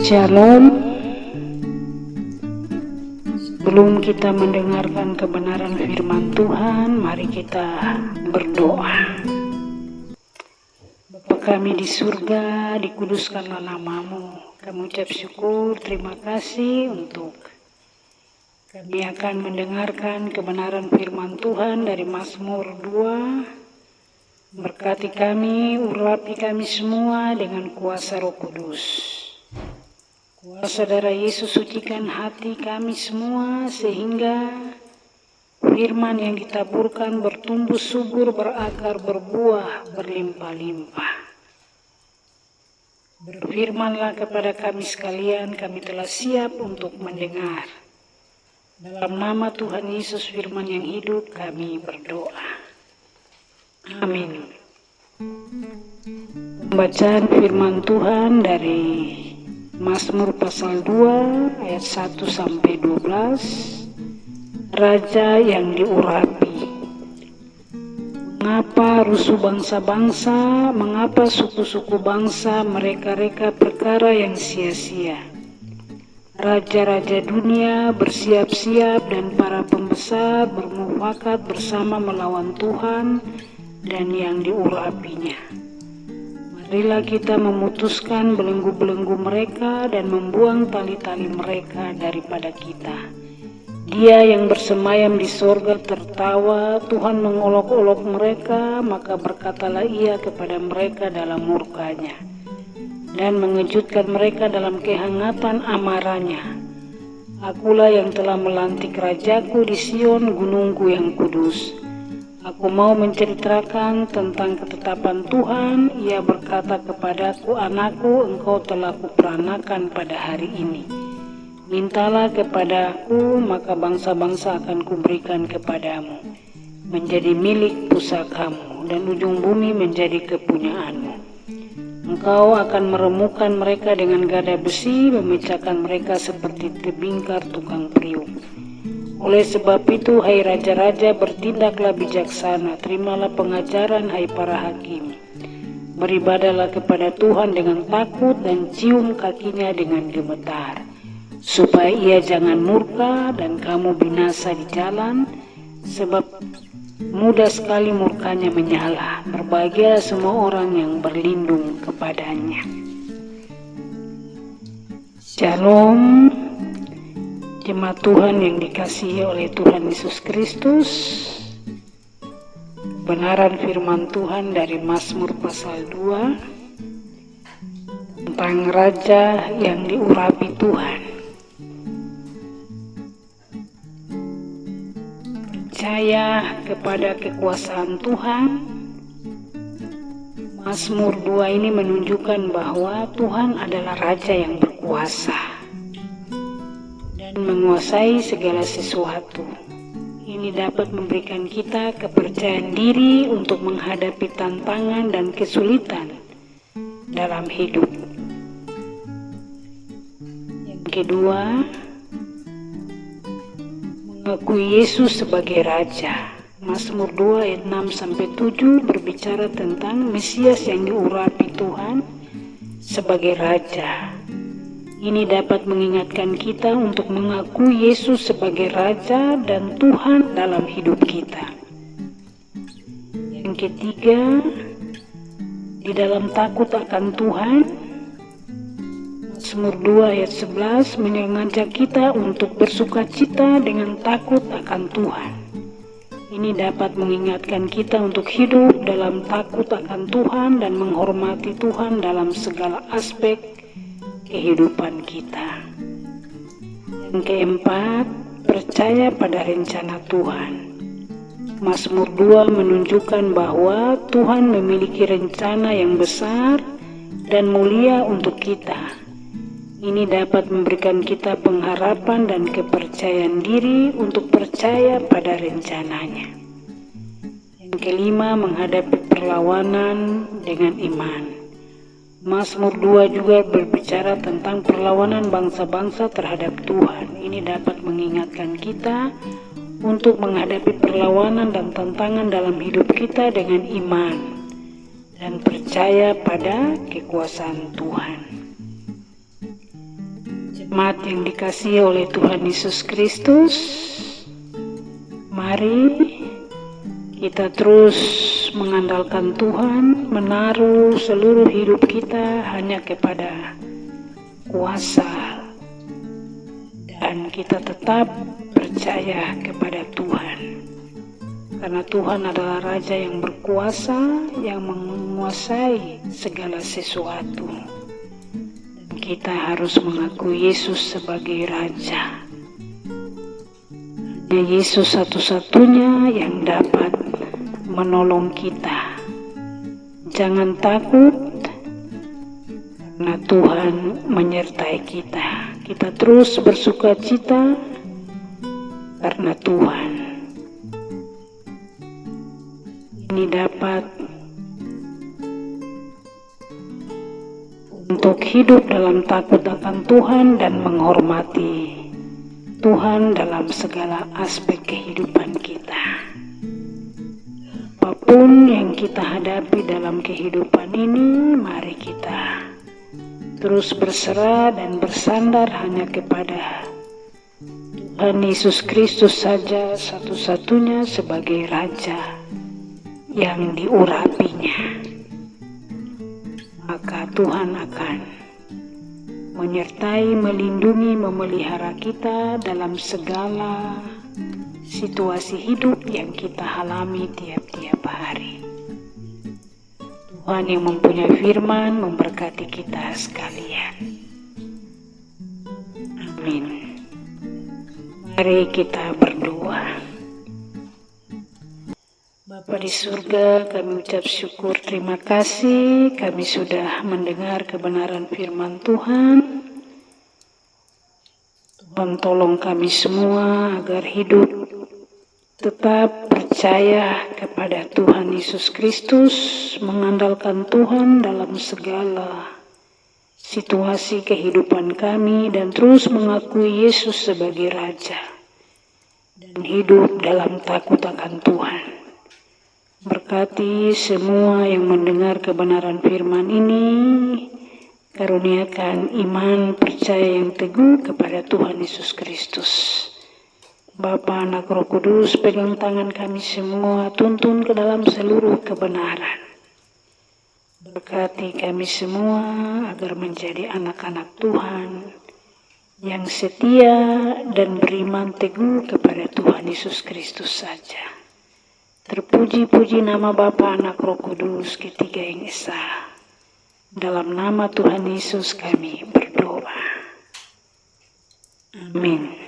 Shalom. Sebelum kita mendengarkan kebenaran firman Tuhan, mari kita berdoa. Bapa kami di surga, dikuduskanlah namamu. Kami ucap syukur, terima kasih untuk kami akan mendengarkan kebenaran firman Tuhan dari Mazmur 2. Berkati kami, urapi kami semua dengan kuasa Roh Kudus. Kuasa darah Yesus sucikan hati kami semua sehingga firman yang ditaburkan bertumbuh subur, berakar, berbuah, berlimpah-limpah. Berfirmanlah kepada kami sekalian, kami telah siap untuk mendengar. Dalam nama Tuhan Yesus firman yang hidup kami berdoa. Amin. Pembacaan firman Tuhan dari Mazmur pasal 2 ayat 1 sampai 12. Raja yang diurapi. Mengapa rusuh bangsa-bangsa, mengapa suku-suku bangsa mereka-reka perkara yang sia-sia? Raja-raja dunia bersiap-siap dan para pembesar bermufakat bersama melawan Tuhan dan yang diurapinya. Marilah kita memutuskan belenggu-belenggu mereka dan membuang tali-tali mereka daripada kita. Dia yang bersemayam di sorga tertawa, Tuhan mengolok-olok mereka, maka berkatalah ia kepada mereka dalam murkanya dan mengejutkan mereka dalam kehangatan amarahnya. Akulah yang telah melantik rajaku di Sion, gunungku yang kudus. Aku mau menceritakan tentang ketetapan Tuhan. Ia berkata kepadaku, anakku, engkau telah kuperanakan pada hari ini. Mintalah kepadaku, maka bangsa-bangsa akan kuberikan kepadamu. Menjadi milik pusakamu, dan ujung bumi menjadi kepunyaanmu. Engkau akan meremukkan mereka dengan gada besi, memecahkan mereka seperti tebingkar tukang periuk. Oleh sebab itu, hai raja-raja, bertindaklah bijaksana, terimalah pengajaran, hai para hakim. Beribadahlah kepada Tuhan dengan takut dan cium kakinya dengan gemetar, supaya ia jangan murka dan kamu binasa di jalan, sebab mudah sekali murkanya menyala. Berbahagialah semua orang yang berlindung kepadanya. Shalom. Jemaat Tuhan yang dikasihi oleh Tuhan Yesus Kristus, kebenaran firman Tuhan dari Mazmur pasal 2 tentang raja yang diurapi Tuhan. Percaya kepada kekuasaan Tuhan. Mazmur 2 ini menunjukkan bahwa Tuhan adalah raja yang berkuasa, menguasai segala sesuatu. Ini dapat memberikan kita kepercayaan diri untuk menghadapi tantangan dan kesulitan dalam hidup. Yang kedua, mengakui Yesus sebagai Raja. Mazmur 2 ayat 6-7 berbicara tentang Mesias yang diurapi Tuhan sebagai Raja. Ini dapat mengingatkan kita untuk mengakui Yesus sebagai Raja dan Tuhan dalam hidup kita. Yang ketiga, di dalam takut akan Tuhan. Mazmur 2 ayat 11 mengajak kita untuk bersukacita dengan takut akan Tuhan. Ini dapat mengingatkan kita untuk hidup dalam takut akan Tuhan dan menghormati Tuhan dalam segala aspek kehidupan kita. Yang keempat, percaya pada rencana Tuhan. Mazmur 2 menunjukkan bahwa Tuhan memiliki rencana yang besar dan mulia untuk kita. Ini dapat memberikan kita pengharapan dan kepercayaan diri untuk percaya pada rencananya. Yang kelima, menghadapi perlawanan dengan iman. Mazmur 2 juga berbicara tentang perlawanan bangsa-bangsa terhadap Tuhan. Ini dapat mengingatkan kita untuk menghadapi perlawanan dan tantangan dalam hidup kita dengan iman dan percaya pada kekuasaan Tuhan. Jemaat yang dikasihi oleh Tuhan Yesus Kristus, mari kita terus mengandalkan Tuhan, menaruh seluruh hidup kita hanya kepada kuasa, dan kita tetap percaya kepada Tuhan. Karena Tuhan adalah Raja yang berkuasa, yang menguasai segala sesuatu. Dan kita harus mengakui Yesus sebagai Raja. Hanya Yesus satu-satunya yang dapat menolong kita. Jangan takut, karena Tuhan menyertai kita. Kita terus bersukacita karena Tuhan. Ini dapat untuk hidup dalam takut akan Tuhan dan menghormati Tuhan dalam segala aspek kehidupan kita. Apapun yang kita hadapi dalam kehidupan ini, mari kita terus berserah dan bersandar hanya kepada Tuhan Yesus Kristus saja, satu-satunya sebagai Raja yang diurapinya. Maka Tuhan akan menyertai, melindungi, memelihara kita dalam segala situasi hidup yang kita alami tiap-tiap hari. Tuhan yang mempunyai firman memberkati kita sekalian. Amin. Mari kita berdoa. Bapa di surga, kami ucap syukur, terima kasih kami sudah mendengar kebenaran firman Tuhan. Tuhan tolong kami semua agar hidup tetap percaya kepada Tuhan Yesus Kristus, mengandalkan Tuhan dalam segala situasi kehidupan kami, dan terus mengakui Yesus sebagai Raja, dan hidup dalam takut akan Tuhan. Berkati semua yang mendengar kebenaran firman ini, karuniakan iman percaya yang teguh kepada Tuhan Yesus Kristus. Bapa, Anak, Roh Kudus, pegang tangan kami semua, tuntun ke dalam seluruh kebenaran. Berkati kami semua agar menjadi anak-anak Tuhan yang setia dan beriman teguh kepada Tuhan Yesus Kristus saja. Terpuji-puji nama Bapa, Anak, Roh Kudus, ketiga yang esa. Dalam nama Tuhan Yesus kami berdoa. Amin.